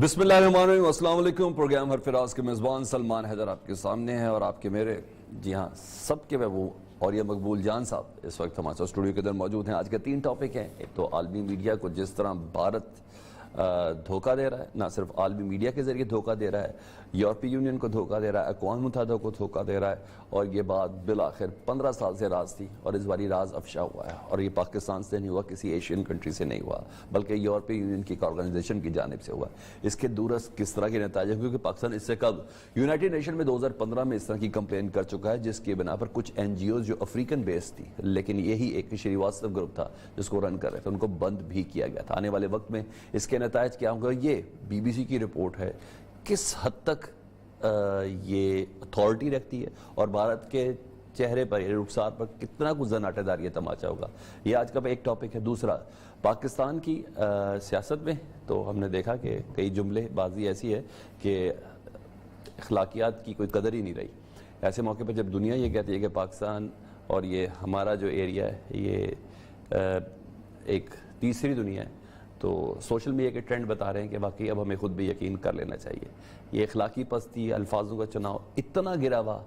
بسم اللہ الرحمن الرحیم، السلام علیکم۔ پروگرام ہرفراز کے میزبان سلمان حیدر آپ کے سامنے ہے اور آپ کے میرے جی ہاں سب کے محبوب اور یہ مقبول جان صاحب اس وقت ہمارے اسٹوڈیو کے اندر موجود ہیں۔ آج کے 3 ٹاپک ہیں۔ ایک تو عالمی میڈیا کو جس طرح بھارت دھوکہ دے رہا ہے، نہ صرف عالمی میڈیا کے ذریعے دھوکہ دے رہا ہے، یورپی یونین کو دھوکہ دے رہا ہے، اقوام متحدہ کو دھوکہ دے رہا ہے، اور یہ بات بالآخر 15 سال سے راز تھی اور اس باری راز افشا ہوا ہے، اور یہ پاکستان سے نہیں ہوا، کسی ایشین کنٹری سے نہیں ہوا، بلکہ یورپی یونین کی آرگنائزیشن کی جانب سے ہوا۔ اس کے دورس کس طرح کے نتائج ہیں، کیونکہ پاکستان اس سے قبل یونائٹڈ نیشن میں 2015 میں اس طرح کی کمپلین کر چکا ہے، جس کی بنا پر کچھ این جی اوز جو افریقن بیس تھی، لیکن یہی ایک شریواستو گروپ تھا جس کو رن کر رہے تھے، ان کو بند بھی کیا گیا تھا۔ آنے والے وقت میں اس کے نتائج کیا ہوں گے، یہ بی بی سی کی رپورٹ ہے، کس حد تک یہ اتھارٹی رکھتی ہے اور بھارت کے چہرے پر یا رخسار پر کتنا کچھ زناٹے دار یہ تماچا ہوگا، یہ آج کا ایک ٹاپک ہے۔ دوسرا، پاکستان کی سیاست میں تو ہم نے دیکھا کہ کئی جملے بازی ایسی ہے کہ اخلاقیات کی کوئی قدر ہی نہیں رہی۔ ایسے موقع پہ جب دنیا یہ کہتی ہے کہ پاکستان اور یہ ہمارا جو ایریا ہے یہ ایک تیسری دنیا ہے، تو سوشل میڈیا کے ٹرینڈ بتا رہے ہیں کہ واقعی اب ہمیں خود بھی یقین کر لینا چاہیے۔ یہ اخلاقی پستی، الفاظوں کا چناؤ اتنا گرا ہوا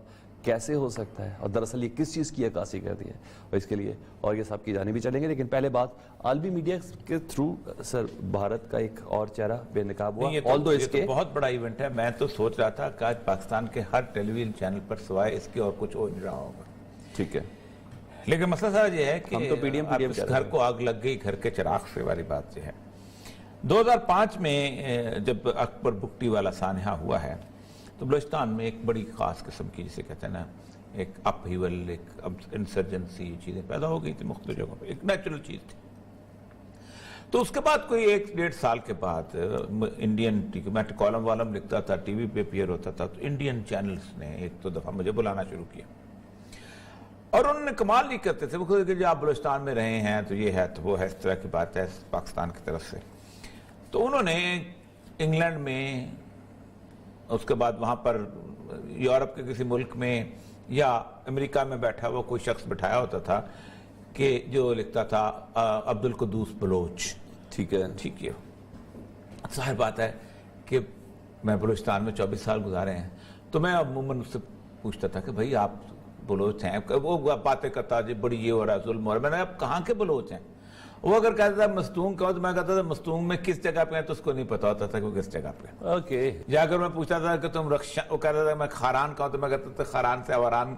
کیسے ہو سکتا ہے، اور دراصل یہ کس چیز کی عکاسی کرتی ہے، اور اس کے لیے اور یہ سب کی جانب بھی چلیں گے۔ لیکن پہلے بات عالمی میڈیا کے تھرو سر بھارت کا ایک اور چہرہ بے نقاب ہوا، یہ تو بہت بڑا ایونٹ ہے۔ میں تو سوچ رہا تھا کہ آج پاکستان کے ہر ٹیلی ویژن چینل پر سوائے اس کے اور کچھ ہو نہیں رہا ہوگا، ٹھیک ہے، لیکن مسئلہ سارا یہ ہے کہ ہم تو پی ڈی ایم اس گھر کو آگ لگ گئی، گھر کے چراغ سے والی بات یہ ہے۔ 2005 میں جب اکبر بگٹی والا سانحہ ہوا ہے تو بلوچستان میں ایک بڑی خاص قسم کی، جسے کہتے ہیں نا، ایک اپ ہیول، ایک انسرجنسی چیزیں پیدا ہو گئی تھی مختلف جگہوں پہ، ایک نیچرل چیز تھی۔ تو اس کے بعد کوئی 1-1.5 سال کے بعد انڈین، میں کالم والم لکھتا تھا، ٹی وی پہ اپیئر ہوتا تھا، تو انڈین چینلز نے ایک دو دفعہ مجھے بلانا شروع کیا، اور انہوں نے کمال نہیں کرتے تھے، وہ کہتے کہ آپ بلوچستان میں رہے ہیں تو یہ ہے تو وہ ہے، اس طرح کی بات ہے پاکستان کی طرف سے۔ تو انہوں نے انگلینڈ میں، اس کے بعد وہاں پر یورپ کے کسی ملک میں یا امریکہ میں بیٹھا وہ کوئی شخص بٹھایا ہوتا تھا کہ جو لکھتا تھا عبدالقدوس بلوچ، ٹھیک ہے، ٹھیک ہے۔ ظاہر بات ہے کہ میں بلوچستان میں 24 سال گزارے ہیں، تو میں عموماً اس سے پوچھتا تھا کہ بھائی آپ بلوچ ہیں؟ وہ باتیں کرتا جی بڑی یہ ہو رہا ہے، ظلم ہو رہا ہے۔ میں نے آپ کہاں کے بلوچ ہیں؟ وہ اگر کہتا تھا مستونگ کا، تو میں کہتا تھا مستونگ میں کس جگہ پہ ہیں، تو اس کو نہیں پتا ہوتا تھا کہ وہ کس جگہ پہ ہیں۔ اوکے، یا اگر میں پوچھتا تھا کہ تم وہ کہتا تھا میں خاران کا ہوں، تو میں کہتا تھا خاران سے اوران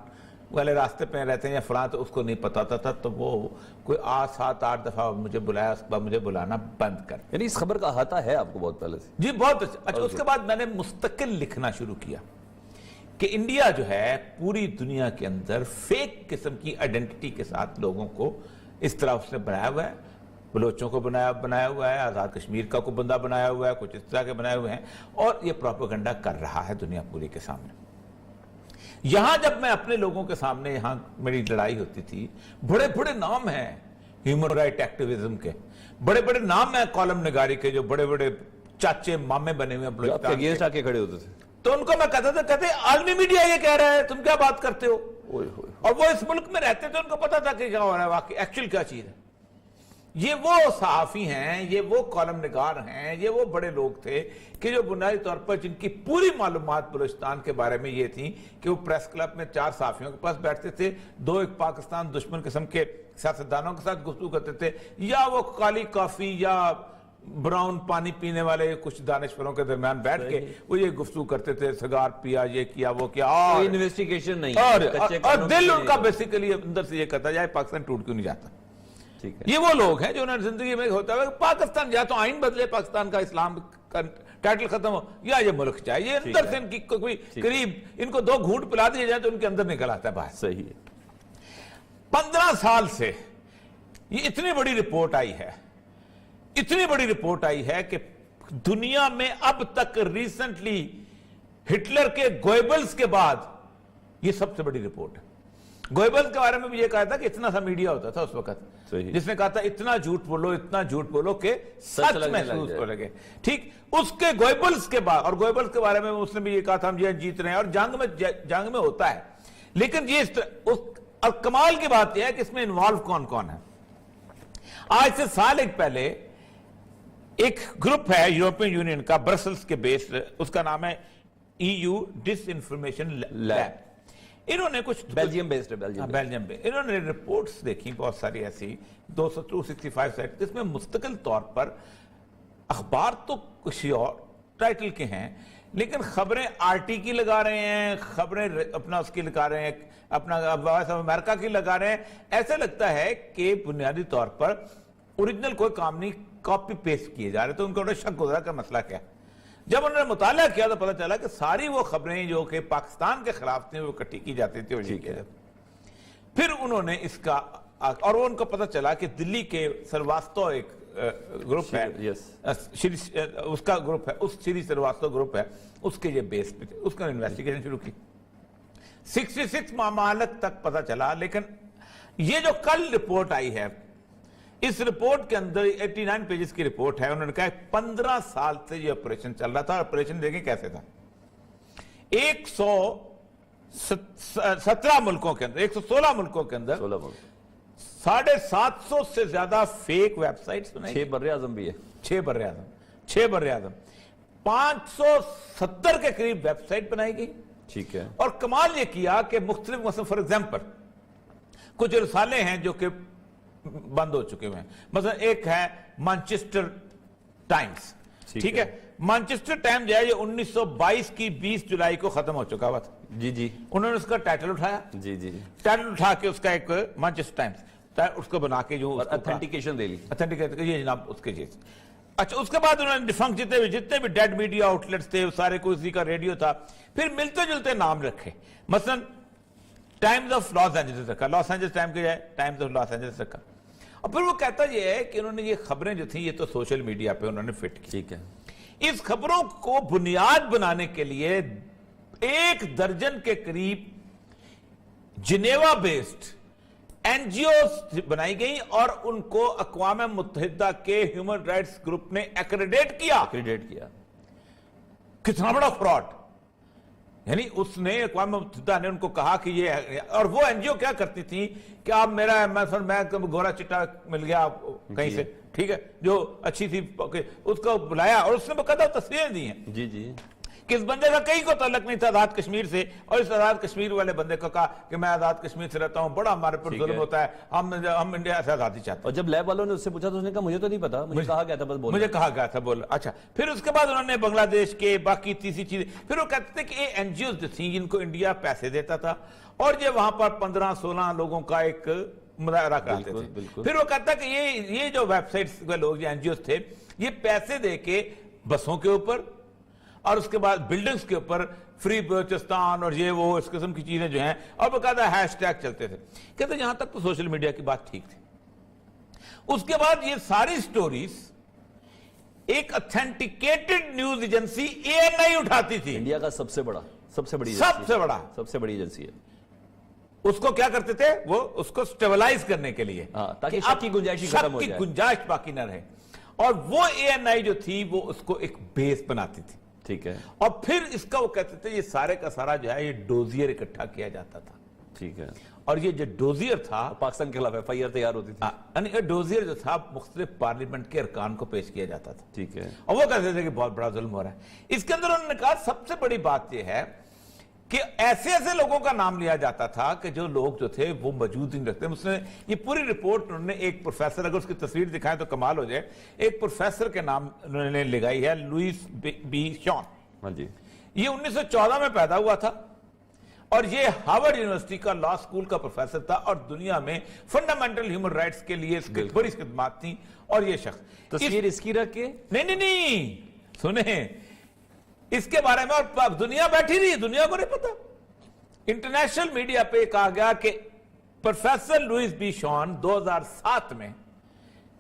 والے راستے پہ رہتے ہیں یا فلاں، تو اس کو نہیں پتا ہوتا تھا۔ تو وہ کوئی 7-8 دفعہ مجھے بلایا، اس کے بعد مجھے بلانا بند کر، یعنی اس خبر کا احاطہ ہے آپ کو بہت پہلے سے؟ جی بہت اچھا۔ اس کے بعد میں نے مستقل لکھنا شروع کیا کہ انڈیا جو ہے پوری دنیا کے اندر فیک قسم کی آئیڈینٹی کے ساتھ لوگوں کو اس طرح اس نے بنایا ہوا ہے، بلوچوں کو بنایا ہوا ہے، آزاد کشمیر کا کو بندہ بنایا ہوا ہے، کچھ اس طرح کے بنائے ہوئے ہیں، اور یہ پروپیگنڈا کر رہا ہے دنیا پوری کے سامنے۔ یہاں جب میں اپنے لوگوں کے سامنے، یہاں میری لڑائی ہوتی تھی، بڑے بڑے نام ہیں ہیومن رائٹ ایکٹیویزم کے، بڑے بڑے نام ہیں کالم نگاری کے، جو بڑے بڑے چاچے مامے بنے ہوئے ہیں بلوچستان کے، اگینسٹ آ کے کھڑے ہوتے تھے، تو ان کو میں کہتا تھا، کہتے عالمی میڈیا یہ کہہ رہا ہے، تم کیا بات کرتے ہو؟ اور وہ اس ملک میں رہتے تھے، ان کو پتا تھا کہ کیا ہو رہا ہے واقعی، ایکچوئل کیا چیز ہے۔ یہ وہ صحافی ہیں، یہ وہ کالم نگار ہیں، یہ وہ بڑے لوگ تھے کہ جو بنیادی طور پر جن کی پوری معلومات بلوچستان کے بارے میں یہ تھی کہ وہ پریس کلب میں 4 صحافیوں کے پاس بیٹھتے تھے، 2 ایک پاکستان دشمن قسم کے سیاستدانوں کے ساتھ گفتگو کرتے تھے، یا وہ کالی کافی یا براؤن پانی پینے والے کچھ دانشوروں کے درمیان بیٹھ کے وہ یہ گفتگو کرتے تھے، سگار پیا، یہ کیا، وہ کیا، اور انویسٹیگیشن نہیں، اور دل ان کا بیسیکلی اندر سے یہ کہتا جائے پاکستان ٹوٹ کیوں نہیں جاتا۔ یہ وہ لوگ ہیں جو انہوں نے زندگی میں ہوتا ہے پاکستان یا تو آئین بدلے، پاکستان کا اسلام کا ٹائٹل ختم ہو، یا یہ ملک چاہے، یہ اندر سے ان کی کوئی قریب ان کو 2 گھونٹ پلا دیے جائیں تو ان کے اندر نکل آتا ہے باہر۔ صحیح ہے۔ 15 سال سے یہ اتنی بڑی رپورٹ آئی ہے، اتنی بڑی رپورٹ آئی ہے کہ دنیا میں اب تک ریسنٹلی ہٹلر کے گوئبلز کے بعد یہ سب سے بڑی رپورٹ ہے۔ گوئبلز کے بارے میں بھی یہ کہا تھا کہ اتنا سا میڈیا ہوتا تھا اس وقت، جس نے کہا تھا اتنا جھوٹ بولو، اتنا جھوٹ بولو کہ سچ محسوس ہو لگے، ٹھیک۔ اس کے گوئبلز کے بعد، اور گوئبلز کے بارے میں اس نے بھی یہ کہا تھا ہم یہ جیت رہے ہیں، اور جنگ میں ہوتا ہے، لیکن یہ اور کمال کی بات یہ ہے کہ اس میں انوالو کون کون ہے۔ آج سے سال ایک پہلے ایک گروپ ہے یورپین یونین کا برسلز کے بیس، اس کا نام ہے EU ڈس انفارمیشن لیب. انہوں نے کچھ بیلجیم بیسڈ ہے، بیلجیم پہ انہوں نے رپورٹس دیکھی بہت ساری ایسی 265 سائٹ، جس میں مستقل طور پر اخبار تو کسی اور ٹائٹل کے ہیں لیکن خبریں RT کی لگا رہے ہیں، خبریں اپنا اس کی لگا رہے ہیں، اپنا وائس آف امریکہ کی لگا رہے ہیں. ایسا لگتا ہے کہ بنیادی طور پر اوریجنل کوئی کام نہیں، کاپی پیسٹ کیے جا رہے. تو ان کو شک گزرا کہ مسئلہ کیا. جب انہوں نے مطالعہ کیا تو پتہ چلا کہ ساری وہ خبریں جو کہ پاکستان کے خلاف تھیں وہ اکٹھی کی جاتی تھی. پھر انہوں نے اس کا، اور وہ ان کو پتہ چلا کہ دلی کے سرواستو ایک گروپ ہے، اس کا گروپ ہے، اس شری سرواستو گروپ ہے، اس کے یہ بیس پہ تھے. اس کا انویسٹیگیشن شروع کی. 66 ممالک تک پتہ چلا. لیکن یہ جو کل رپورٹ آئی ہے، اس رپورٹ کے اندر 89 پیجز کی رپورٹ ہے. انہوں نے کہا 15 سال سے یہ آپریشن چل رہا تھا. آپریشن دیکھیں کیسے تھا. 117 ملکوں کے اندر، 116 ملکوں کے اندر 750 سے زیادہ فیک ویب سائٹس بنائی. 6 بر اعظم بھی ہے. 6 بر اعظم 570 کے قریب ویب سائٹ بنائی گئی. ٹھیک ہے. اور کمال یہ کیا کہ مختلف، مثلا فار ایگزامپل کچھ رسالے ہیں جو کہ بند ہو چکے ہوئے ہیں. مثلا ایک ہے مانچسٹر ٹائمز. ٹھیک ہے. مانچسٹر ٹائمز جو ہے یہ 1922 کی 20 جولائی کو ختم ہو چکا ہوا تھا. جی انہوں نے اس کا ٹائٹل اٹھایا. ٹائٹل اٹھا کے اس کا ایک مانچسٹر ٹائمز اس کو بنا کے جو اتھینٹیکیشن دے لی. یہ جناب اس کے چیز. اچھا، اس کے بعد انہوں نے ڈیفنکٹ جتنے بھی ڈیڈ میڈیا آؤٹ لیٹس تھے سارے کو اسی کا ریڈیو تھا. پھر ملتے جلتے نام رکھے. مثلا ٹائمز آف لاس اینجلس رکھا، لاس اینجلس ٹائم کے جائے ٹائمز آف لاس اینجلس رکھا. اور پھر وہ کہتا یہ ہے کہ انہوں نے یہ خبریں جو تھیں یہ تو سوشل میڈیا پہ انہوں نے فٹ کی. ٹھیک ہے. اس خبروں کو بنیاد بنانے کے لیے 1 درجن کے قریب جنیوا بیسڈ NGOs بنائی گئی اور ان کو اقوام متحدہ کے ہیومن رائٹس گروپ نے ایکریڈیٹ کیا. کتنا بڑا فراڈ. یعنی اس نے اقوام متحدہ نے ان کو کہا کہ یہ، اور وہ NGO کیا کرتی تھی کہ آپ میرا میں گورا چٹا مل گیا کہیں سے، ٹھیک ہے، جو اچھی تھی، اس کو بلایا اور اس نے باقاعدہ تصویریں دی ہیں. جی. کہ اس بندے کا کہیں کو تعلق نہیں تھا آزاد کشمیر سے، اور اس آزاد کشمیر والے بندے کو کہا کہ میں آزاد کشمیر سے رہتا ہوں، بڑا ہمارے پر ظلم ہوتا ہے، ہم انڈیا سے آزادی چاہتے ہیں. اور جب لیب والوں نے اس سے پوچھا تو اس نے کہا مجھے تو نہیں پتا، مجھے کہا گیا تھا بس بول. مجھے کہا گیا تھا بول. اچھا، پھر اس کے بعد انہوں نے بنگلہ دیش کے باقی تیسری چیزیں، پھر وہ کہتے تھے کہ یہ NGOs جو تھیں جن کو انڈیا پیسے دیتا تھا اور یہ وہاں پر 15-16 لوگوں کا ایک مظاہرہ کراتے تھے. پھر وہ کہتا کہ یہ جو ویب سائٹس کے لوگ جو NGOs تھے یہ پیسے دے کے بسوں کے اوپر اور اس کے بعد بلڈنگز کے اوپر فری بلوچستان اور یہ وہ اس قسم کی چیزیں جو ہیں، اور باقاعدہ ہیش ٹیگ چلتے تھے. کہتے یہاں تک تو سوشل میڈیا کی بات ٹھیک تھی. اس کے بعد یہ ساری سٹوریز ایک اتھینٹیکیٹڈ نیوز ایجنسی ANI اٹھاتی تھی. انڈیا کا سب سے بڑی ایجنسی ہے. اس کو کیا کرتے تھے وہ اس کو سٹیبلائز کرنے کے لیے تاکہ شک کی گنجائش ختم ہو جائے، گنجائش باقی نہ رہے. اور وہ ANI جو تھی وہ اس کو ایک بیس بناتی تھی. ٹھیک ہے. اور پھر اس کا وہ کہتے تھے یہ سارے کا سارا جو ہے یہ ڈوزیئر اکٹھا کیا جاتا تھا. ٹھیک ہے. اور یہ جو ڈوزیئر تھا پاکستان کے خلاف FIR تیار ہوتی تھی. یعنی ڈوزیئر جو تھا مختلف پارلیمنٹ کے ارکان کو پیش کیا جاتا تھا. ٹھیک ہے. اور وہ کہتے تھے کہ بہت بڑا ظلم ہو رہا ہے. اس کے اندر انہوں نے کہا سب سے بڑی بات یہ ہے کہ ایسے لوگوں کا نام لیا جاتا تھا کہ جو لوگ جو تھے وہ موجود نہیں رکھتے. اس نے یہ پوری رپورٹ انہوں نے ایک پروفیسر، اگر اس کی تصویر دکھائیں تو کمال ہو جائے، ایک پروفیسر کے نام انہوں نے لگائی ہے، لوئس بی شان. ہاں جی. یہ 1914 میں پیدا ہوا تھا اور یہ ہارورڈ یونیورسٹی کا لا سکول کا پروفیسر تھا اور دنیا میں فنڈامنٹل ہیومن رائٹس کے لیے اس کی بڑی خدمات تھیں. اور یہ شخص تصویر اس کی رکھ کے نہیں سنیں اس کے بارے میں، اور دنیا بیٹھی رہی، دنیا کو نہیں پتا. انٹرنیشنل میڈیا پہ کہا گیا کہ پروفیسر لوئس بی شان 2007 میں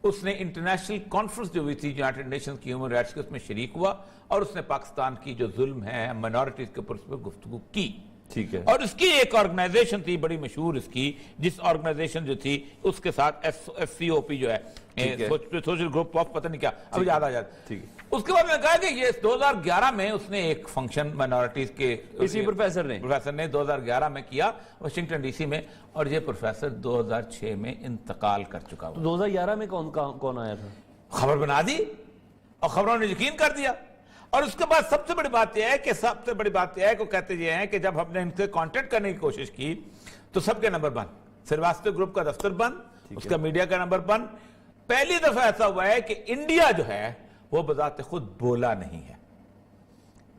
اس نے انٹرنیشنل کانفرنس جو ہوئی تھی یونائٹڈ نیشنز کی ہیومن رائٹس کے، اس میں شریک ہوا اور اس نے پاکستان کی جو ظلم ہے مائنورٹیز کے اوپر اس پر گفتگو کی. ٹھیک ہے. اور اس کی ایک آرگنائزیشن تھی بڑی مشہور اس کی، جس آرگنائزیشن جو تھی اس کے ساتھ SCOP جو ہے سوشل گروپ آف پتہ نہیں کیا، اب یاد آ جاتا. ٹھیک ہے. اس کے بعد میں نے کہا کہ یہ 2011 میں اس نے ایک فنکشن مائنورٹیز کے اسی پروفیسر نے 2011 میں کیا واشنگٹن DC میں، اور یہ پروفیسر 2006 میں انتقال کر چکا ہوا. 2011 میں کون آیا تھا؟ خبر بنا دی. اور خبروں نے یقین کر دیا. اور اس کے بعد سب سے بڑی بات یہ ہے کہ وہ کہتے یہ ہیں کہ جب ہم نے ان سے کانٹیکٹ کرنے کی کوشش کی تو سب کے نمبر بند. سریواستو گروپ کا دفتر بند, اس کا میڈیا کا نمبر بند. پہلی دفعہ ایسا ہوا ہے کہ انڈیا جو ہے وہ بذات خود بولا نہیں ہے.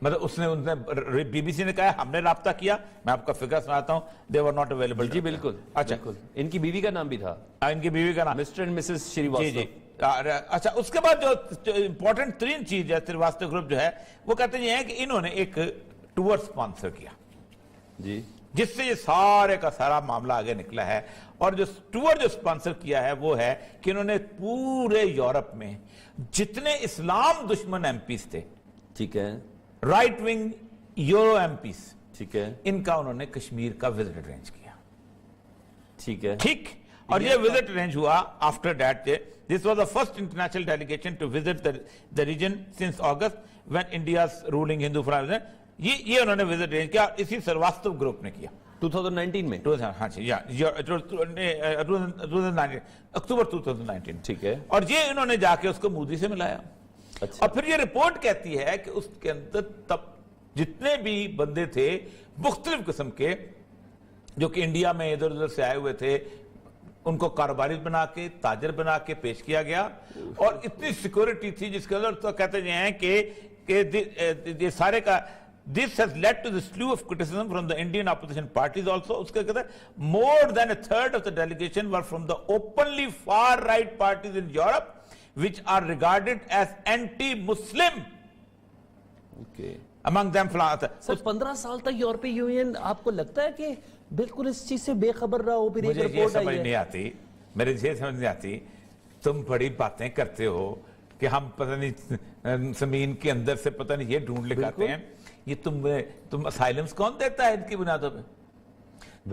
مطلب اس نے بی بی سی نے کہا ہم نے رابطہ کیا, میں آپ کا فگر سناتا ہوں, they were not available. جی بالکل. اچھا, ان کی بیوی کا نام بھی تھا, ان کی بیوی کا نام مسٹر اینڈ مسز شریواستو. جی. اچھا, اس کے بعد جو امپورٹنٹ ترین چیز ہے سریواستو گروپ جو ہے وہ کہتے ہیں کہ انہوں نے ایک ٹور سپانسر کیا جی, جس سے یہ سارے کا سارا معاملہ آگے نکلا ہے. اور جو ٹور جو سپانسر کیا ہے وہ ہے کہ انہوں نے پورے یورپ میں جتنے اسلام دشمن ایم پیز تھے, ٹھیک ہے, right wing Euro MPs, ٹھیک ہے, ان کا انہوں نے کشمیر کا وزٹ ارینج کیا. ٹھیک ہے, ٹھیک. اور یہ وزٹ ارینج ہوا after that. This was the first international delegation to visit the region since August when India's ruling Hindu Front. یہ انہوں نے وزٹ ارینج کیا, اسی سریواستو گروپ نے کیا 2019 میں. ہاں جی, اکتوبر 2019. ٹھیک ہے. اور یہ انہوں نے جا کے اس کو مودی سے ملایا. اچھا. اور پھر یہ رپورٹ کہتی ہے کہ اس کے اندر تب جتنے بھی بندے تھے مختلف قسم کے جو کہ انڈیا میں ادھر ادھر سے آئے ہوئے تھے, ان کو کاروباری بنا کے, تاجر بنا کے پیش کیا گیا. اور اتنی سیکورٹی تھی جس کے اندر تو کہتے ہیں کہ یہ سارے کا this has led to the slew of criticism from the Indian opposition parties also. اس کے کہتے ہیں more than a third of the delegation were from the openly far right parties in Europe which are regarded as anti-Muslim. Okay. Among them سر 15 سال تک یورپی union آپ کو لگتا ہے کہ بالکل اس چیز سے بے خبر رہا ہو؟ پھر ایک رپورٹ مجھے یہ سمجھ نہیں آتی, میرے یہ سمجھ نہیں آتی, تم بڑی باتیں کرتے ہو کہ ہم پتہ نہیں زمین کے اندر سے پتہ نہیں یہ ڈھونڈ لے آتے ہیں. یہ تم اسائلمز کون دیتا ہے ان کی بنیادوں پہ؟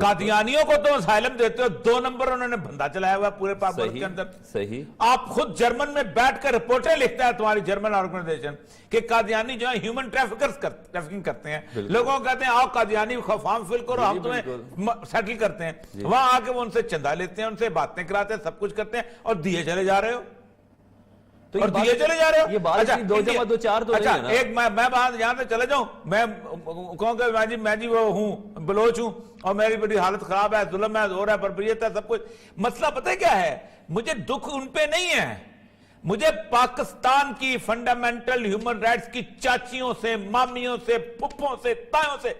قادیانیوں کو تم اسائلم دیتے ہو, 2 نمبر انہوں نے بندہ چلایا ہوا پورے پاک ملک کے اندر. صحیح. آپ خود جرمن میں بیٹھ کر رپورٹیں لکھتا ہے تمہاری جرمن آرگنائزیشن کہ قادیانی جو ہے ہیومن ٹریفکنگ کرتے ہیں. لوگوں کو کہتے ہیں آؤ قادیانی فارم فل کرو, ہم تمہیں سیٹل کرتے ہیں. وہاں آ کے وہ ان سے چندہ لیتے ہیں, ان سے باتیں کراتے ہیں, سب کچھ کرتے ہیں, اور دیے چلے جا رہے ہو. اور دیے چلے جا رہے ہو. یہ بات 2 جمع 2 4 تو نہیں ہے نا. ایک میں بات یہاں سے چلے جاؤں, میں کہوں کہ میں جی وہ ہوں, بلوچ ہوں, اور میری بڑی حالت خراب ہے, ظلم ہے, زور ہے, بربریت ہے, سب کچھ. مسئلہ پتہ کیا ہے, مجھے دکھ ان پہ نہیں ہے, مجھے پاکستان کی فنڈامنٹل ہیومن رائٹس کی چاچیوں سے, مامیوں سے, پھپھوں سے, تایوں سے,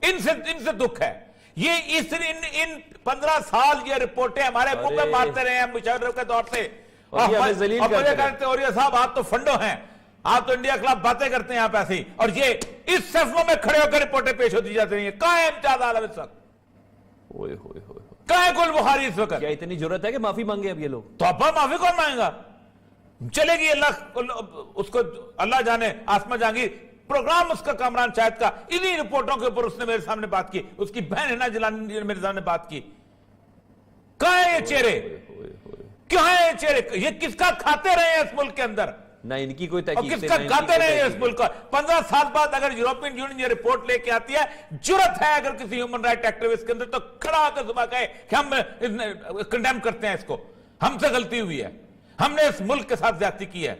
ان سے دکھ ہے. یہ ان 15 سال یہ رپورٹیں ہمارے منہ پہ مارتے رہے ہیں مشرف کے دور سے. اور مجھے کہتے ہیں اور یہ صاحب آپ تو فنڈو ہیں, آپ تو انڈیا کے خلاف باتیں کرتے ہیں آپ ایسے ہی, اور یہ اس صفوں میں کھڑے ہو کر رپورٹیں پیش ہوتی جاتی ہیں. کہاں ہے امتیاز عالم اس وقت؟ کہاں ہے گل بخاری اس وقت؟ کیا اتنی ضرورت ہے کہ معافی مانگے اب یہ لوگ؟ تو اب معافی کون مانگے گا؟ چلے گی اللہ اس کو, اللہ جانے, آسما جہانگیر پروگرام اس کا کامران شاہد کا, انہی رپورٹوں کے اوپر اس نے میرے سامنے بات کی, اس کی بہن حنا جیلانی نے میرے سامنے بات کی. کہاں ہے یہ چہرے؟ کہاں ہے یہ چہرے؟ یہ کس کا کھاتے رہے ہیں اس ملک کے اندر؟ نہ ان کی کوئی تحقیق, اور کس کا کھاتے رہے ہیں اس ملک کا. 15 سال بعد اگر یورپین یونین یہ رپورٹ لے کے آتی ہے, جرت ہے اگر کسی ہیومن رائٹ ایکٹیوسٹ کے اندر تو کھڑا ہو کر صبح کہے کہ ہم کنڈیم کرتے ہیں اس کو, ہم سے غلطی ہوئی ہے, ہم نے اس ملک کے ساتھ زیادتی کی ہے.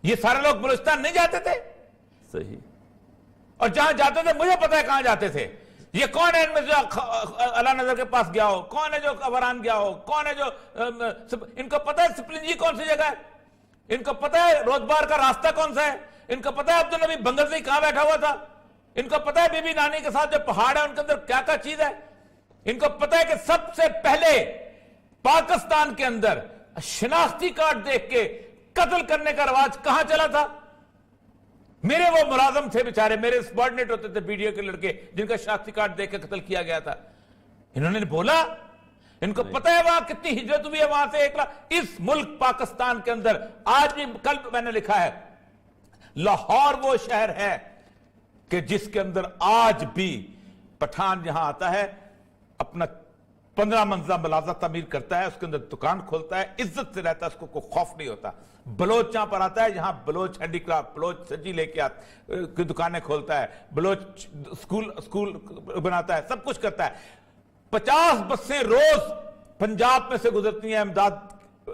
یہ سارے لوگ بلوچستان نہیں جاتے تھے؟ صحیح. اور جہاں جاتے تھے مجھے پتا ہے کہاں جاتے تھے. یہ کون ہے ان میں جو اللہ نظر کے پاس گیا ہو, کون ہے جو وران گیا ہو, کون ہے جو, ان کو پتا ہے سپلنجی کون سی جگہ ہے, ان کو پتا ہے روزبار کا راستہ کون سا ہے, ان کو پتا ہے عبدالنبی بنگلزئی کہاں بیٹھا ہوا تھا, ان کو پتا ہے بی بی نانی کے ساتھ جو پہاڑ ہے ان کے اندر کیا کیا چیز ہے, ان کو پتا ہے کہ سب سے پہلے پاکستان کے اندر شناختی کارڈ دیکھ کے قتل کرنے کا رواج کہاں چلا تھا. میرے وہ ملازم تھے بیچارے, میرے سبارڈینیٹ ہوتے تھے BDO کے لڑکے, جن کا شناختی کارڈ دیکھ کے قتل کیا گیا تھا. انہوں نے بولا, ان کو پتہ ہے وہاں کتنی ہجرت ہوئی ہے وہاں سے اس ملک پاکستان کے اندر. آج بھی کل میں نے لکھا ہے, لاہور وہ شہر ہے کہ جس کے اندر آج بھی پٹھان جہاں آتا ہے اپنا 15 منزلہ ملازہ تعمیر کرتا ہے, اس کے اندر دکان کھولتا ہے, عزت سے رہتا ہے, اس کو کوئی خوف نہیں ہوتا. بلوچ جہاں پر آتا ہے جہاں بلوچ ہینڈی کرافٹ, بلوچ سجی لے کے آتا دکانیں کھولتا ہے, بلوچ اسکول بناتا ہے, سب کچھ کرتا ہے. 50 بسیں روز پنجاب میں سے گزرتی ہیں امداد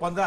15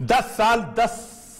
10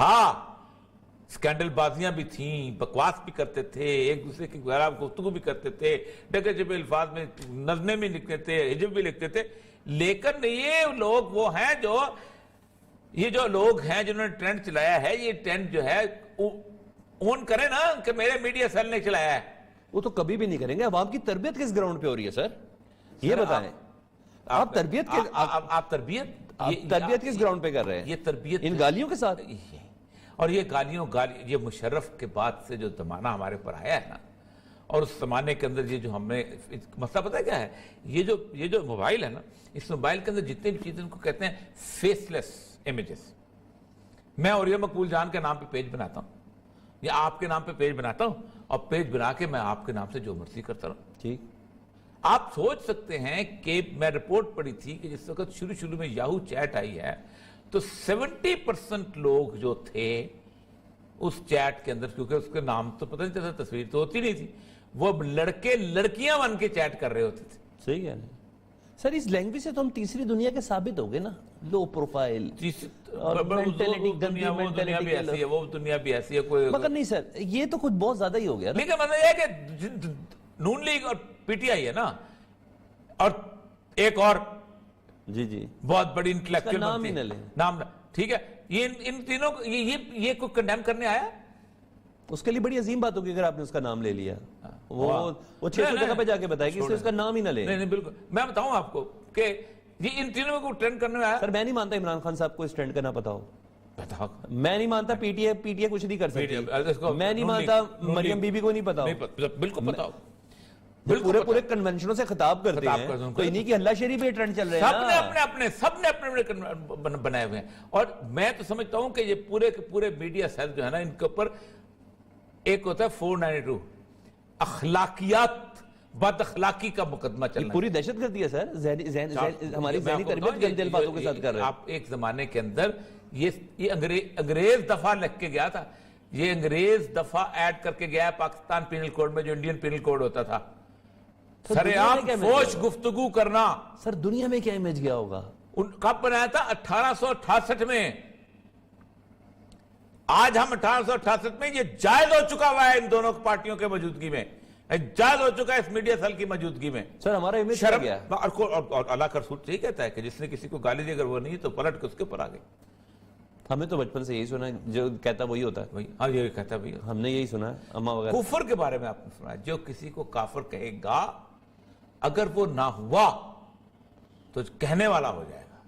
ہاں اسکینڈل بازیاں بھی تھیں، بکواس بھی کرتے تھے، ایک دوسرے کے خلاف گفتگو بھی کرتے تھے، ڈکے چپے الفاظ میں نظمیں بھی لکھتے تھے، ہجب بھی لکھتے تھے، لیکن یہ لوگ وہ ہیں یہ جو لوگ ہیں جنہوں نے ٹرینڈ چلایا ہے، یہ ٹرینڈ جو ہے اون کرے نا کہ میرے میڈیا سیل نے چلایا ہے. وہ تو کبھی بھی نہیں کریں گے. عوام کی تربیت کس گراؤنڈ پہ ہو رہی ہے سر؟ یہ بتائیں. آپ تربیت کس گراؤنڈ پہ کر رہے ہیں؟ یہ تربیت ان گالیوں کے ساتھ. اور یہ یہ مشرف کے بعد سے جو زمانہ ہمارے پر آیا ہے نا، اور اس زمانے کے اندر یہ جو ہم نے مسئلہ پتہ کیا ہے، یہ جو موبائل ہے نا، اس موبائل کے اندر جتنے بھی چیزیں ان کو کہتے ہیں فیس لیس امیجز. میں اور یہ مقبول جان کے نام پہ پیج بناتا ہوں یا آپ کے نام پہ پیج بناتا ہوں، اور پیج بنا کے میں آپ کے نام سے جو مرضی کرتا رہا ہوں. ٹھیک. آپ سوچ سکتے ہیں کہ میں رپورٹ پڑھی تھی کہ جس وقت شروع میں یاہو چیٹ آئی ہے تو 70% لوگ جو تھے اس چیٹ کے اندر، کیونکہ اس کے نام تو پتہ نہیں چلتا، تصویر تو ہوتی نہیں تھی، وہ لڑکے لڑکیاں بن کے چیٹ کر رہے ہوتے تھے. صحیح ہے سر. اس لینگویج سے تو ہم تیسری دنیا کے ثابت ہو گئے نا. لو پروفائل وہ دنیا بھی ایسی ہے کوئی. مگر نہیں سر، یہ تو کچھ بہت زیادہ ہی ہو گیا. لیکن مطلب یہ کہ نون لیگ اور پی ٹی آئی ہے نا، اور ایک اور جی بہت بڑی انٹلیکچوئل نام ہی نہ لیں. نام ٹھیک ہے، ان تینوں کو یہ کوئی کنڈیم کرنے آیا؟ اس کے لیے بڑی عظیم بات ہوگی اگر آپ نے اس کا نام لے لیا. وہ 600 جگہ پہ جا کے بتائے کہ اس کا نام ہی نہ لے. نہیں بالکل. میں بتاؤں آپ کو کہ یہ ان تینوں کو ٹرینڈ کرنے میں آیا. سر میں نہیں مانتا عمران خان صاحب کو اس ٹرینڈ کا نہ پتا ہو. بتاؤ. میں نہیں مانتا پی ٹی اے کچھ نہیں کر سکتی. میں نہیں مانتا مریم بی بی کو نہیں پتا ہو. بالکل پتا ہو. پورے کنونشنوں سے خطاب کرتے ہیں تو انہی کی اللہ شریف پہ ٹرینڈ چل رہے ہیں. سب نے اپنے بنائے ہوئے ہیں. اور میں تو سمجھتا ہوں کہ یہ پورے کے پورے میڈیا سیل جو ہے نا، ان کے اوپر ایک ہوتا ہے 492 اخلاقیات، بد اخلاقی کا مقدمہ چل رہا ہے. پوری دہشت گردی ہے سر. ہماری ذہنی تربیت گندے الفاظوں کے ساتھ کر رہے ہیں. آپ ایک زمانے کے اندر یہ انگریز دفعہ لکھ کے گیا تھا، یہ انگریز دفعہ ایڈ کر کے گیا ہے پاکستان پینل کوڈ میں، جو انڈین پینل کوڈ ہوتا تھا. سر عام فوش گفتگو کرنا. سر دنیا میں کیا امیج گیا ہوگا؟ کب بنایا تھا؟ 1868 میں. آج ہم 1868 میں یہ جائز ہو چکا ہوا ہے ان دونوں پارٹیوں کے موجودگی میں، جائز ہو چکا ہے اس میڈیا سیل کی موجودگی میں. سر ہمارا امیج شرم گیا. اور اللہ کا رسول یہی کہتا ہے کہ جس نے کسی کو گالی دی اگر وہ نہیں تو پلٹ کے اس کے اوپر آ گئی. ہمیں تو بچپن سے یہی سنا ہے، جو کہتا وہی ہوتا ہے. ہاں یہ کہتا ہے. ہم نے یہی سنا ہے اما وغیرہ. کفر کے بارے میں آپ نے سنا ہے، جو کسی کو کافر کہے گا اگر وہ نہ ہوا تو کہنے والا ہو جائے گا.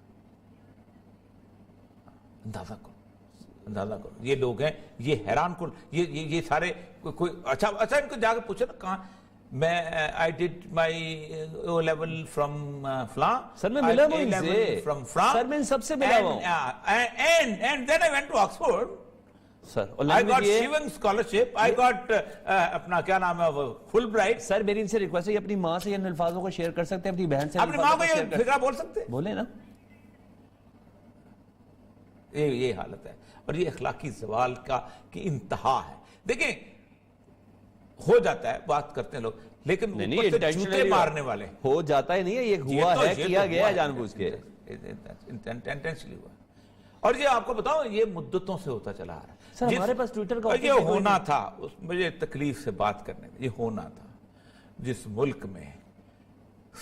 اندازہ کرو یہ لوگ ہیں، یہ حیران کن، یہ سارے کوئی اچھا ان کو جا کے پوچھے نا کہاں. میں I did my O level from فلاں. سر میں ملا ہوں ان سے. سر میں ان سب سے ملا ہوں. And then I went to Oxford. Sir I got Shivang scholarship. I got اپنا کیا نام ہے وہ Fulbright. سر میری ان سے ریکویسٹ ہے اپنی ماں سے ان الفاظوں کو شیئر کر سکتے ہیں، اپنی بہن سے اپنی ماں کو یہ فکرہ بول سکتے ہیں؟ بولے نا. یہ حالت ہے اور یہ اخلاقی زوال کی انتہا ہے. دیکھیں ہو جاتا ہے، بات کرتے ہیں لوگ، لیکن جوتے مارنے والے ہو جاتا ہے. نہیں ہے، یہ ہوا ہے، کیا گیا ہے جان بوجھ کے، انٹینشنلی ہوا. اور یہ آپ کو بتاؤں یہ مدتوں سے ہوتا چلا آ رہا ہے. سر ہمارے پاس ٹویٹر کا یہ ہونا تھا، مجھے تکلیف سے بات کرنے میں، یہ ہونا تھا جس ملک میں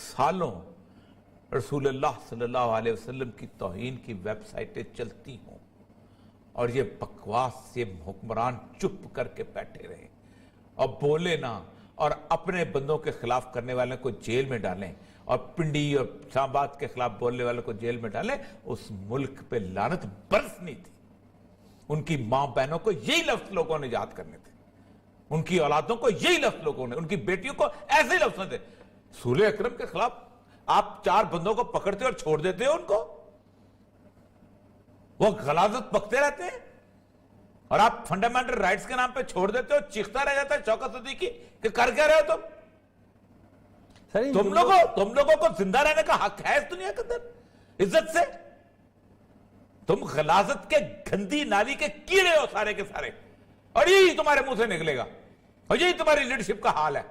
سالوں رسول اللہ صلی اللہ علیہ وسلم کی توہین کی ویب سائٹیں چلتی ہوں اور یہ بکواس یہ حکمران چپ کر کے بیٹھے رہے اور بولے نہ، اور اپنے بندوں کے خلاف کرنے والے کو جیل میں ڈالیں اور پنڈی اور شامباد کے خلاف بولنے والے کو جیل میں ڈالیں. اس ملک پہ لعنت برسنی تھی. ان کی ماں بہنوں کو یہی لفظ لوگوں نے یاد کرنے تھے، ان کی اولادوں کو یہی لفظ لوگوں نے، ان کی بیٹیوں کو ایسے ہی لفظ تھے. رسول اکرم کے خلاف آپ 4 بندوں کو پکڑتے اور چھوڑ دیتے ہو ان کو، وہ غلاظت بکتے رہتے ہیں، اور آپ فنڈامنٹل رائٹس کے نام پہ چھوڑ دیتے ہو. چیختا رہ جاتا ہے شوکت صدیقی کہ کر کیا رہے ہو تم لوگوں کو زندہ رہنے کا حق ہے اس دنیا کے اندر عزت سے. تم غلاظت کے گندی نالی کے کیڑے ہو سارے کے سارے، اور یہی تمہارے منہ سے نکلے گا، اور یہی تمہاری لیڈرشپ کا حال ہے.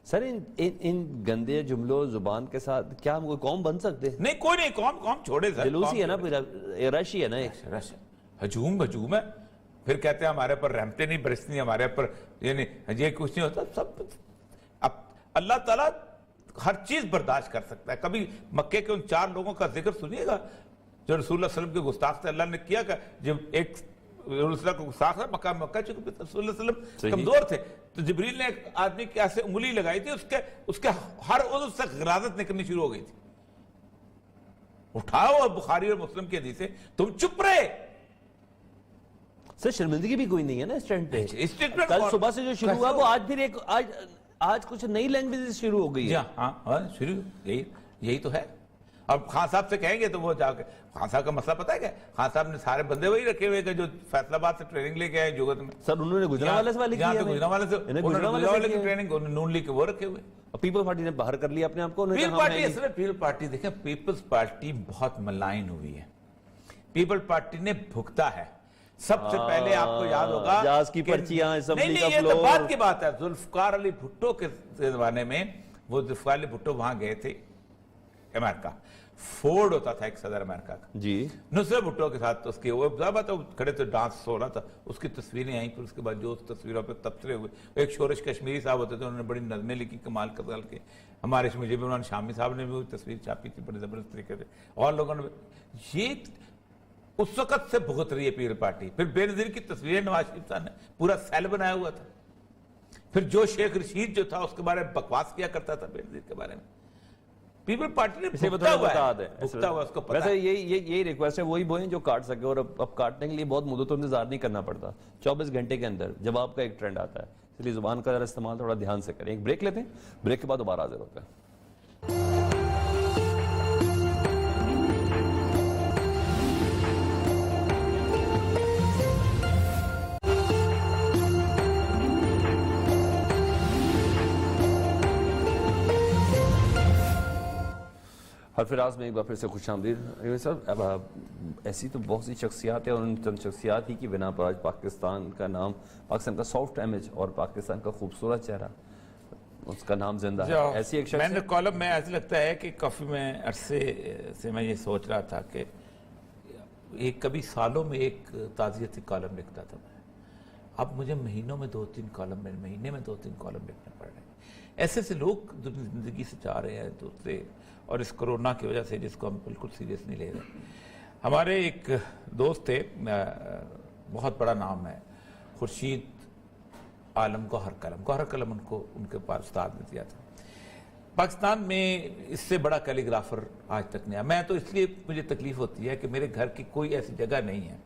سر ان گندے جملوں زبان کے ساتھ کیا ہم کوئی قوم بن سکتے ہیں؟ نہیں، کوئی نہیں. قوم چھوڑے سر. جلوسی ہے نا، رش ہی ہے نا. رش ہجوم ہے. پھر کہتے ہیں ہمارے پر رحمتیں نہیں برستی ہمارے پر, یعنی یہ کچھ نہیں ہوتا. سب اب اللہ تعالیٰ ہر چیز برداشت کر سکتا ہے. کبھی مکے کے ان 4 لوگوں کا ذکر سنیے گا جو رسول اللہ صلی اللہ علیہ وسلم کے گستاخ سے اللہ نے کیا کہ جب ایک رسول اللہ کو گستاخ ہے مکہ چونکہ رسول اللہ صلی اللہ علیہ وسلم کمزور تھے تو جبریل نے ایک آدمی کی ایسے انگلی لگائی تھی, اس کے ہر عضو سے غلاظت نکلنی شروع ہو گئی تھی. اٹھاؤ, اور بخاری اور مسلم کی حدیث ہے, تم چپ رہے. سر شرمندگی بھی کوئی نہیں ہے نا اسٹینڈ پہ. کل صبح سے جو شروع ہوا وہ آج پھر آج کچھ نئی لینگویج شروع ہو گئی ہے. ہاں شروع یہی تو ہے. اب خان صاحب سے کہیں گے تو وہ جا کے, خان صاحب کا مسئلہ پتا ہے کیا, خان صاحب نے سارے بندے وہی رکھے ہوئے کہ جو فیصل آباد سے ٹریننگ لے کے آئے جوگت میں. سر انہوں نے گجرانوالے گجرانوالے سے ٹریننگ نون لیگ کے وہ رکھے ہوئے. پیپلز پارٹی نے باہر کر لیا اپنے آپ کو. پیپلز پارٹی دیکھیں, پیپلز پارٹی بہت ملائن ہوئی ہے. پیپلز پارٹی نے بھگتا ہے. سب سے پہلے آپ کو یاد ہوگا جاز کی پرچیاں, نہیں یہ تو بعد کی بات ہے. ذوالفقار علی بھٹو کے زمانے میں وہ ذوالفقار علی بھٹو وہاں گئے تھے امریکہ. فورڈ ہوتا تھا ایک صدر امریکہ کا جی, نصرت بھٹو کے ساتھ اس کی وہ کھڑے تھے, ڈانس ہو رہا تھا, اس کی تصویریں آئیں. پھر اس کے بعد جو اس تصویروں پہ تبصرے ہوئے, ایک شورش کشمیری صاحب ہوتے تھے, انہوں نے بڑی نظمیں لکھی کمال کمال کے. ہمارے مجیب الرحمان شامی صاحب نے بھی وہ تصویر چھاپی تھی بڑے زبردست طریقے سے, اور لوگوں نے. یہ اس وقت سے بھگت رہی ہے پیپلز پارٹی. پھر بے نظیر کی تصویریں نواز شریف صاحب نے پورا سیل بنایا ہوا تھا. پھر جو شیخ رشید جو تھا اس کے بارے میں بکواس کیا کرتا تھا بے نظیر کے بارے میں. پیپلز پارٹی نے بھگتا ہوا ہے, اس کو پتا ہے. یہی ریکویسٹ ہے, وہی بوئیں جو کاٹ سکے, اور اب کاٹنے کے لیے بہت مدت انتظار نہیں کرنا پڑتا. 24 گھنٹے کے اندر جواب کا ایک ٹرینڈ آتا ہے. اس لیے زبان کا ذرا استعمال تھوڑا دھیان سے کریں. ایک بریک لیتے ہیں, بریک کے بعد دوبارہ حاضر ہوتے ہیں. فراز میں ایک بار پھر سے خوش آمدید. صاحب ایسی تو بہت سی شخصیات ہیں, اور ان چند شخصیات ہی کی بنا پر آج پاکستان کا نام, پاکستان کا سافٹ امیج اور پاکستان کا خوبصورت چہرہ, اس کا نام زندہ ہے. ایسی ایک شخص میں نے کالم میں ایسا لگتا ہے کہ کافی میں عرصے سے میں یہ سوچ رہا تھا کہ ایک کبھی سالوں میں ایک تعزیتی کالم لکھتا تھا میں. اب مجھے مہینوں میں 2-3 کالم, مہینے میں 2-3 کالم لکھنے پڑ رہے ہیں. ایسے ایسے لوگ زندگی سے جا رہے ہیں دوسرے, اور اس کرونا کی وجہ سے جس کو ہم بالکل سیریس نہیں لے رہے. ہمارے ایک دوست تھے, بہت بڑا نام ہے, خورشید عالم گوہر قلم ان کے پاس استاد نے دیا تھا. پاکستان میں اس سے بڑا کیلی گرافر آج تک نہیں. میں تو اس لیے مجھے تکلیف ہوتی ہے کہ میرے گھر کی کوئی ایسی جگہ نہیں ہے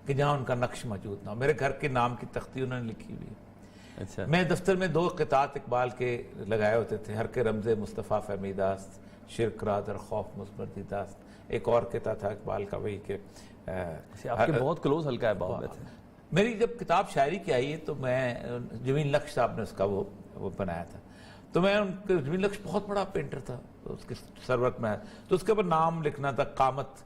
کہ جہاں ان کا نقش موجود نہ ہو. میرے گھر کے نام کی تختی انہوں نے لکھی ہوئی ہے. اچھا, میں دفتر میں 2 قطعات اقبال کے لگائے ہوتے تھے, ہر کے رمز مصطفیٰ فہمی داست, شرک رادر خوف مصبردی داست. ایک اور کہتا تھا اقبال کا وہی کہ آپ کے بہت کلوز حلقہ احباب میں تھے. میری جب کتاب شاعری کی آئی تو میں جمیل لکش صاحب نے اس کا وہ بنایا تھا, تو میں ان کے جمیل لکش بہت بڑا پینٹر تھا, اس کے سرورک میں, تو اس کے اوپر نام لکھنا تھا قامت.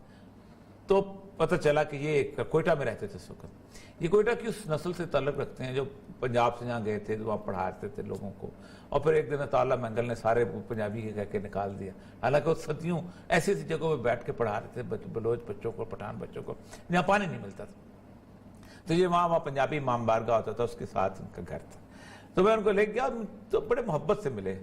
تو پتہ چلا کہ یہ کوئٹہ میں رہتے تھے اس وقت. یہ کوئٹہ کی اس نسل سے تعلق رکھتے ہیں جو پنجاب سے جہاں گئے تھے, وہاں پڑھاتے تھے لوگوں کو, اور پھر ایک دن تعالیٰ مینگل نے سارے پنجابی کے کہہ کے نکال دیا. حالانکہ وہ صدیوں ایسی ایسی جگہوں پہ بیٹھ کے پڑھا رہے تھے بلوچ بچوں کو, پٹھان بچوں کو, جہاں پانی نہیں ملتا تھا. تو یہ وہاں پنجابی امام بارگاہ ہوتا تھا, اس کے ساتھ ان کا گھر تھا. تو میں ان کو لے گیا, تو بڑے محبت سے ملے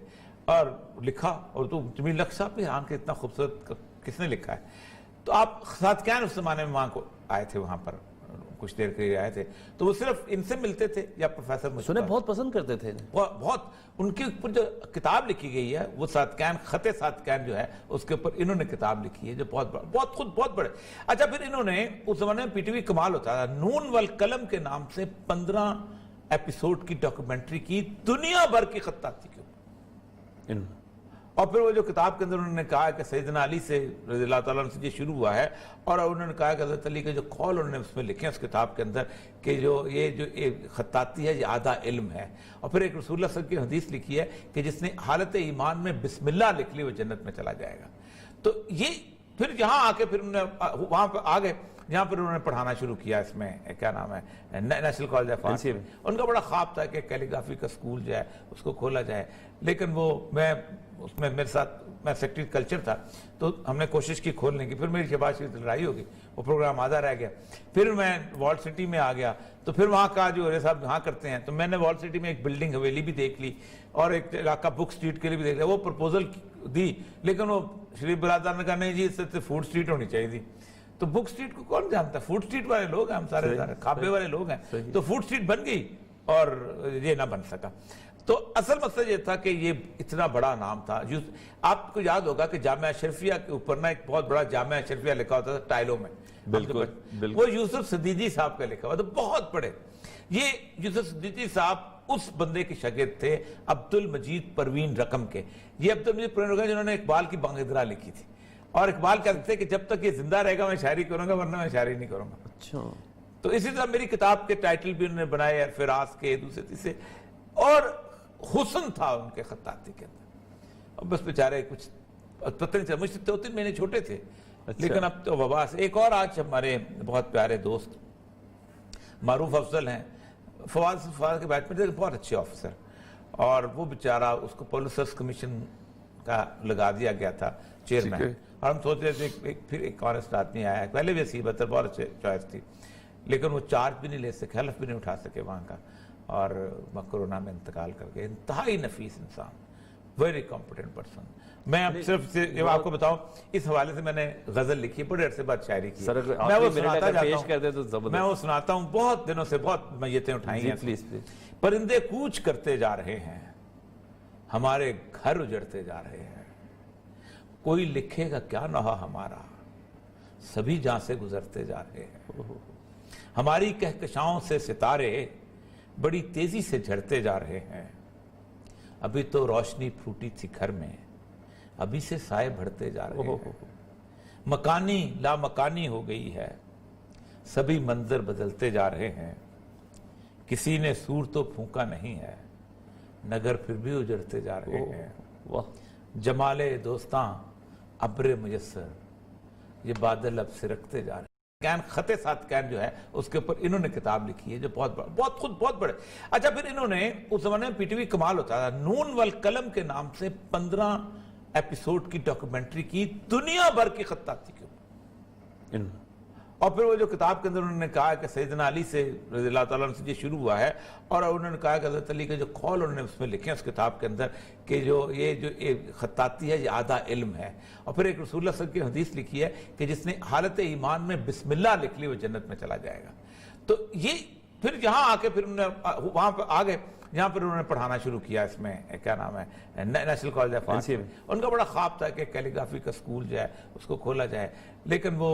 اور لکھا. اور تو جمیل لکھ صاحب بھی ہاں کہ اتنا خوبصورت کس نے لکھا ہے. تو آپ ساتکیان اس زمانے میں وہاں کو آئے تھے, وہاں پر کچھ دیر کے لیے آئے تھے, تو وہ صرف ان سے ملتے تھے یا پروفیسر مجھے سنے بہت پسند کرتے تھے. بہت ان کے اوپر جو کتاب لکھی گئی ہے وہ ساتکیان, خط ساتکیان جو ہے اس کے اوپر انہوں نے کتاب لکھی ہے جو بہت بڑے. اچھا, پھر انہوں نے اس زمانے میں پی ٹی وی کمال ہوتا تھا, نون والقلم کے نام سے 15 ایپیسوڈ کی ڈاکومنٹری کی دنیا بھر کی خطاطی کے اوپر. اور پھر وہ جو کتاب کے اندر انہوں نے کہا کہ سیدنا علی سے رضی اللہ تعالیٰ عنہ سے یہ شروع ہوا ہے, اور انہوں نے کہا کہ حضرت علی کے جو قول انہوں نے اس میں لکھے ہیں اس کتاب کے اندر کہ یہ خطاطی ہے یہ آدھا علم ہے. اور پھر ایک رسول اللہ صلی اللہ علیہ وسلم کی حدیث لکھی ہے کہ جس نے حالت ایمان میں بسم اللہ لکھ لی وہ جنت میں چلا جائے گا. تو یہ پھر یہاں آ کے پھر انہوں نے وہاں پہ آ گئے, یہاں پر انہوں نے پڑھانا شروع کیا. اس میں کیا نام ہے, نیشنل کالج آف آرٹس. ان کا بڑا خواب تھا کہ کیلیگرافی کا سکول جو ہے اس کو کھولا جائے, لیکن وہ میں اس میں میرے ساتھ میں سیکٹری کلچر تھا، تو ہم نے کوشش کی کھولنے کی، پھر میری شہباز شریف سے لڑائی ہوگی، وہ پروگرام آدھا رہ گیا۔ پھر میں وال سٹی میں آ گیا، تو پھر وہاں کہا جو ارے صاحب یہاں کرتے ہیں، تو میں نے وال سٹی میں ایک بلڈنگ حویلی بھی دیکھ لی اور ایک علاقہ بک سٹریٹ کے لیے بھی دیکھ لیا، وہ پرپوزل دی، لیکن وہ شریف برادر نے کہا نہیں جی اس سے فوڈ سٹریٹ ہونی چاہیے تھی۔ تو بک سٹریٹ کو کون جانتا ہے؟ فوڈ سٹریٹ والے لوگ ہیں ہم سارے کھابے والے لوگ ہیں، تو فوڈ سٹریٹ بن گئی اور یہ نہ بن سکا۔ تو اصل مقصد یہ تھا کہ یہ اتنا بڑا نام تھا۔ آپ کو یاد ہوگا کہ جامعہ اشرفیہ کے اوپر نا ایک بہت بڑا جامعہ اشرفیہ لکھا ہوتا تھا ٹائلوں میں، بالکل وہ یوسف صدیقی صاحب کا لکھا ہوا تھا، بہت بڑے۔ یہ یوسف صدیقی صاحب اس بندے کے شاگرد تھے عبد المجید پروین رقم کے۔ یہ عبد المجید پروین رقم جنہوں نے اقبال کی بانگدرا لکھی تھی، اور اقبال کہتے تھے کہ جب تک یہ زندہ رہے گا میں شاعری کروں گا، ورنہ میں شاعری نہیں کروں گا۔ اچھا، تو اسی طرح میری کتاب کے ٹائٹل بھی انہوں نے بنائے فراز کے دوسرے تیسرے، اور حسن تھا ان کے خطاطی کے اندر۔ اب بس بیچارے کچھ پتہ نہیں چلا، مجھ سے 2-3 مہینے چھوٹے تھے، لیکن اب تو وبا سے۔ ایک اور آج ہمارے بہت پیارے دوست معروف افضل ہیں، فواز کے بیٹمنٹن بہت اچھے آفیسر، اور وہ بیچارہ اس کو پولیسرز کمیشن کا لگا دیا گیا تھا چیئرمین، اور ہم سوچ رہے تھے پھر ایک آنےسٹ آدمی آیا ہے، پہلے بھی اسی بہتر بہت اچھے چوائس تھی، لیکن وہ چارج بھی نہیں لے سکے، حلف بھی نہیں اٹھا سکے وہاں کا، اور کرونا میں انتقال کر گئے۔ انتہائی نفیس انسان، ویری کمپیٹنٹ پرسن۔ میں اب صرف آپ کو بتاؤں، اس حوالے سے میں نے غزل لکھی، بڑے عرصے بعد شاعری کی، میں وہ سناتا جاتا ہوں، میں وہ سناتا ہوں، بہت دنوں سے بہت میتیں اٹھائی ہیں۔ پلیز۔ پرندے کوچ کرتے جا رہے ہیں، ہمارے گھر اجڑتے جا رہے ہیں، کوئی لکھے گا کیا نہا ہمارا، سبھی جہاں سے گزرتے جا رہے ہیں، ہماری کہکشاؤں سے ستارے بڑی تیزی سے جھڑتے جا رہے ہیں، ابھی تو روشنی پھوٹی تھی گھر میں، ابھی سے سائے بڑھتے جا رہے ہیں، مکانی لامکانی ہو گئی ہے، سبھی منظر بدلتے جا رہے ہیں، کسی نے سور تو پھونکا نہیں ہے، نگر پھر بھی اجڑتے جا رہے ہیں، جمال دوستاں ابر میسر، یہ بادل اب سرکتے جا رہے ہیں۔ کین خط ساتھ کین جو ہے اس کے اوپر انہوں نے کتاب لکھی ہے جو بہت بڑے۔ اچھا، پھر انہوں نے اس زمانے میں پی ٹی وی کمال ہوتا تھا، نون والقلم کے نام سے 15 ایپیسوڈ کی ڈاکومنٹری کی دنیا بھر کی خطاطی کے اوپر، اور پھر وہ جو کتاب کے اندر انہوں نے کہا کہ سیدنا علی سے رضی اللہ تعالیٰ عنہ سے یہ شروع ہوا ہے، اور انہوں نے کہا کہ حضرت علی کے جو قول انہوں نے اس میں لکھے ہیں اس کتاب کے اندر کہ جو خطاطی ہے یہ آدھا علم ہے، اور پھر ایک رسول اللہ صلی اللہ علیہ وسلم کی حدیث لکھی ہے کہ جس نے حالت ایمان میں بسم اللہ لکھ لی وہ جنت میں چلا جائے گا۔ تو یہ پھر یہاں آ کے پھر انہوں نے وہاں پہ آ گئے، یہاں پر انہوں نے پڑھانا شروع کیا، اس میں کیا نام ہے نیشنل کالج آف آرٹس میں۔ ان کا بڑا خواب تھا کہ کیلیگرافی کا اسکول جو ہے اس کو کھولا جائے، لیکن وہ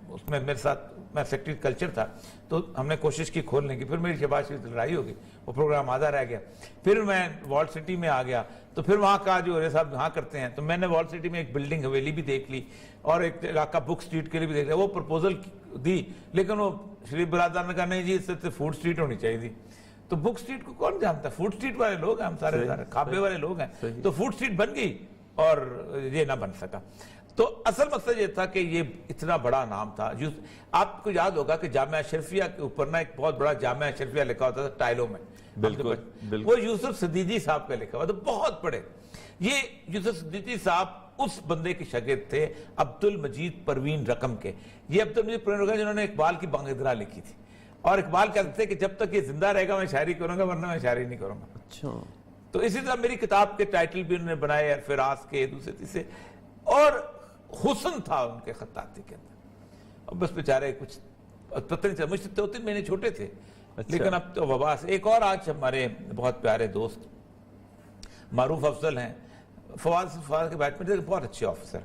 اس میں میرے ساتھ میں سیکٹری کلچر تھا، تو ہم نے کوشش کی کھولنے کی، پھر میری شہباز شریف سے لڑائی ہوگی، وہ پروگرام آدھا رہ گیا۔ پھر میں وال سٹی میں آ گیا، تو پھر وہاں کہا جو ارے صاحب یہاں کرتے ہیں، تو میں نے وال سٹی میں ایک بلڈنگ حویلی بھی دیکھ لی اور ایک علاقہ بک سٹریٹ کے لیے بھی دیکھ لیا، وہ پرپوزل دی، لیکن وہ شریف برادر نے کہا نہیں جی اس سے فوڈ سٹریٹ ہونی چاہیے تھی۔ تو بک سٹریٹ کو کون جانتا ہے؟ فوڈ سٹریٹ والے لوگ ہیں ہم سارے کھابے والے لوگ ہیں، تو فوڈ سٹریٹ بن گئی اور یہ نہ بن سکا۔ تو اصل مقصد یہ تھا کہ یہ اتنا بڑا نام تھا۔ آپ کو یاد ہوگا کہ جامعہ اشرفیہ کے اوپر نا ایک بہت بڑا جامعہ اشرفیہ لکھا ہوتا تھا ٹائلوں میں، بالکل، وہ یوسف صدیقی صاحب کا لکھا ہوا تھا، بہت بڑے۔ یہ یوسف صدیقی صاحب اس بندے کے شاگرد تھے عبد المجید پروین رقم کے۔ یہ عبد المجید پروین رقم جنہوں نے اقبال کی بانگدرا لکھی تھی، اور اقبال کہتے تھے کہ جب تک یہ زندہ رہے گا میں شاعری کروں گا، ورنہ میں شاعری نہیں کروں گا۔ اچھا، تو اسی طرح میری کتاب کے ٹائٹل بھی انہوں نے بنائے فراز کے دوسرے تیسرے، اور حسن تھا ان کے خطاطی کے اندر۔ اب بس بیچارے کچھ پتہ نہیں چلا، مجھ سے 2-3 مہینے چھوٹے تھے، لیکن اب تو وبا سے۔ ایک اور آج ہمارے بہت پیارے دوست معروف افضل ہیں، فواز کے بیٹمنٹن بہت اچھے آفیسر،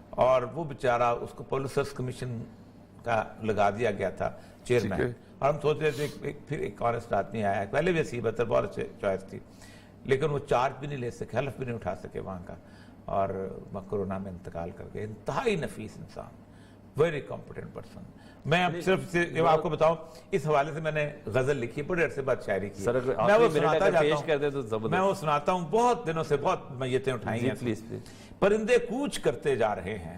اور وہ بیچارہ اس کو پولیسرز کمیشن کا لگا دیا گیا تھا چیئرمین، اور ہم سوچ رہے تھے پھر ایک آنےسٹ آدمی آیا ہے، پہلے بھی اسی بہتر بہت اچھے چوائس تھی، لیکن وہ چارج بھی نہیں لے سکے، حلف بھی نہیں اٹھا سکے وہاں کا، اور کرونا میں انتقال کر گئے۔ انتہائی نفیس انسان، ویری کمپیٹنٹ پرسن۔ میں اب صرف آپ کو بتاؤں، اس حوالے سے میں نے غزل لکھی، بڑے عرصے بعد شاعری کی، میں وہ سناتا جاتا ہوں، میں وہ سناتا ہوں، بہت دنوں سے بہت میتیں اٹھائی ہیں۔ پلیز۔ پرندے کوچ کرتے جا رہے ہیں،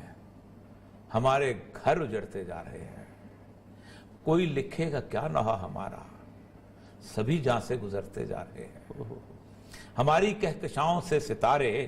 ہمارے گھر اجڑتے جا رہے ہیں، کوئی لکھے گا کیا نہا ہمارا، سبھی جہاں سے گزرتے جا رہے ہیں، ہماری کہکشاؤں سے ستارے